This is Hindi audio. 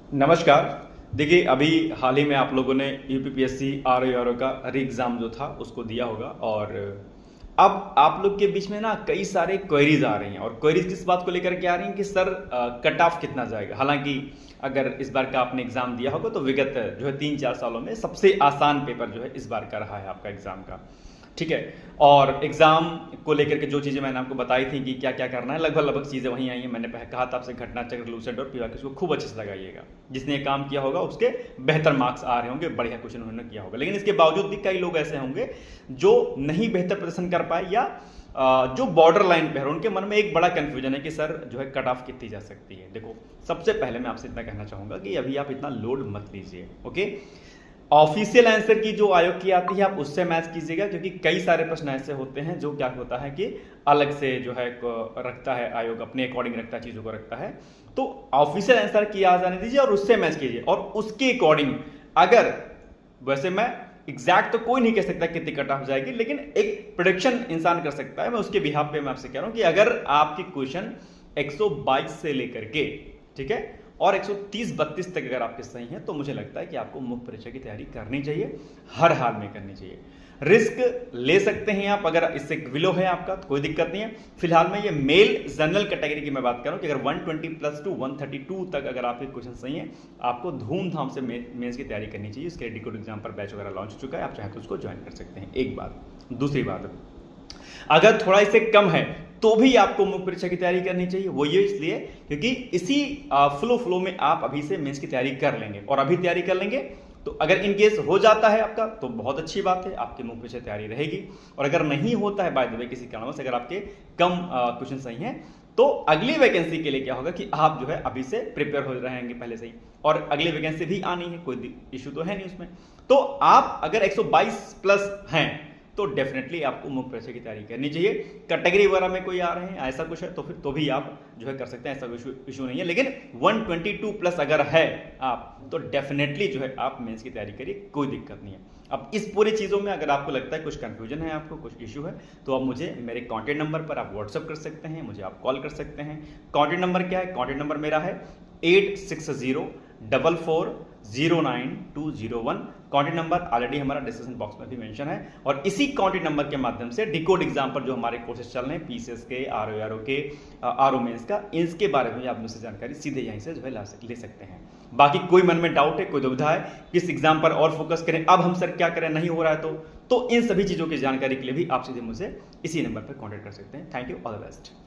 नमस्कार। देखिए, अभी हाल ही में आप लोगों ने यूपीपीएससी आरओ का री एग्ज़ाम जो था उसको दिया होगा और अब आप लोग के बीच में ना कई सारे क्वेरीज आ रही हैं और क्वेरीज किस बात को लेकर के आ रही हैं कि सर कट ऑफ कितना जाएगा। हालांकि अगर इस बार का आपने एग्ज़ाम दिया होगा तो विगत जो है 3-4 सालों में सबसे आसान पेपर जो है इस बार का रहा है आपका एग्ज़ाम का। ठीक है। और एग्ज़ाम को लेकर के जो चीज़ें मैंने आपको बताई थी कि क्या क्या करना है, लगभग चीज़ें वहीं आई हैं। मैंने कहा था आपसे घटना चक्र, लूसेंट और पीवाइक्यू को खूब अच्छे से लगाइएगा। जिसने काम किया होगा उसके बेहतर मार्क्स आ रहे होंगे, बढ़िया क्वेश्चन उन्होंने किया होगा। लेकिन इसके बावजूद भी कई लोग ऐसे होंगे जो नहीं बेहतर प्रदर्शन कर पाए या जो बॉर्डर लाइन पे है, उनके मन में एक बड़ा कंफ्यूजन है कि सर जो है कट ऑफ कितनी जा सकती है। देखो, सबसे पहले मैं आपसे इतना कहना चाहूंगा कि अभी आप इतना लोड मत लीजिए। ओके, ऑफिशियल आंसर की जो आयोग की आती है आप उससे मैच कीजिएगा, क्योंकि कई सारे प्रश्न ऐसे होते हैं जो क्या होता है कि अलग से जो है रखता है आयोग, अपने अकॉर्डिंग रखता है, चीज़ों को रखता है। तो ऑफिशियल आंसर की आ जाने दीजिए और उससे मैच कीजिए और उसके अकॉर्डिंग अगर, वैसे मैं एग्जैक्ट तो कोई नहीं कह सकता कितनी कट ऑफ जाएगी, लेकिन एक प्रोडिक्शन इंसान कर सकता है। मैं उसके बिहाफ पे मैं आपसे कह रहा हूं कि अगर आपकी क्वेश्चन 122 से लेकर के, ठीक है, और 130-32 तक अगर आपके सही हैं तो मुझे लगता है कि आपको मुख्य परीक्षा की तैयारी करनी चाहिए, हर हाल में करनी चाहिए। रिस्क ले सकते हैं आप, अगर इससे विलो है आपका तो कोई दिक्कत नहीं है। फिलहाल में ये मेल जनरल कैटेगरी की मैं बात कर रहा हूं कि अगर 120+2 132 तक अगर आपके क्वेश्चन सही हैं, आपको धूमधाम से मेंस की तैयारी करनी चाहिए। इसके डिकोड एग्जाम पर बैच वगैरह लॉन्च हो चुका है, आप चाहें तो उसको ज्वाइन कर सकते हैं। एक बात। दूसरी बात, अगर थोड़ा इससे कम है तो भी आपको मुख्य परीक्षा की तैयारी करनी चाहिए। वो ये इसलिए क्योंकि इसी फ्लो में आप अभी से मेंस की तैयारी कर लेंगे और अभी तैयारी कर लेंगे तो अगर इन केस हो जाता है आपका तो बहुत अच्छी बात है, आपकी मुख्य परीक्षा तैयारी रहेगी। और अगर नहीं होता है, बाय द वे, किसी कारणवश अगर आपके कम क्वेश्चन सही हैं, तो अगली वैकेंसी के लिए क्या होगा कि आप जो है अभी से प्रिपेयर हो रहेंगे पहले से ही, और अगली वैकेंसी भी आनी है, कोई इशू तो है नहीं उसमें। तो आप अगर 122+ हैं तो डेफिनेटली आपको मुख्य परीक्षा की तैयारी करनी चाहिए। कैटेगरी वगैरह में कोई आ रहे हैं, ऐसा कुछ है तो फिर तो भी आप जो है कर सकते हैं, ऐसा इशू नहीं है। लेकिन 122+ अगर है आप तो डेफिनेटली जो है आप मेंस की तैयारी करिए, कोई दिक्कत नहीं है। अब इस पूरी चीज़ों में अगर आपको लगता है कुछ कंफ्यूजन है, आपको कुछ इशू है, तो आप मुझे मेरे कॉन्टैक्ट नंबर पर आप व्हाट्सअप कर सकते हैं, मुझे आप कॉल कर सकते हैं। कॉन्टैक्ट नंबर क्या है? कॉन्टैक्ट नंबर मेरा है 8604409201। कॉन्टैक्ट नंबर ऑलरेडी हमारा डिस्क्रिप्शन बॉक्स में भी मेंशन है। और इसी कॉन्टैक्ट नंबर के माध्यम से डिकोड एग्जाम पर जो हमारे कोर्सेज चल रहे हैं, पीसीएस के, आरओ के, आरओ मेंस का, इसके बारे में आप मुझसे जानकारी सीधे यहीं से जो है ले सकते हैं। बाकी कोई मन में डाउट है, कोई दुविधा है, किस एग्जाम पर और फोकस करें, अब हम सर क्या करें, नहीं हो रहा है तो इन सभी चीज़ों की जानकारी के लिए भी आप सीधे मुझसे इसी नंबर पर कॉन्टैक्ट कर सकते हैं। Thank you, all the best.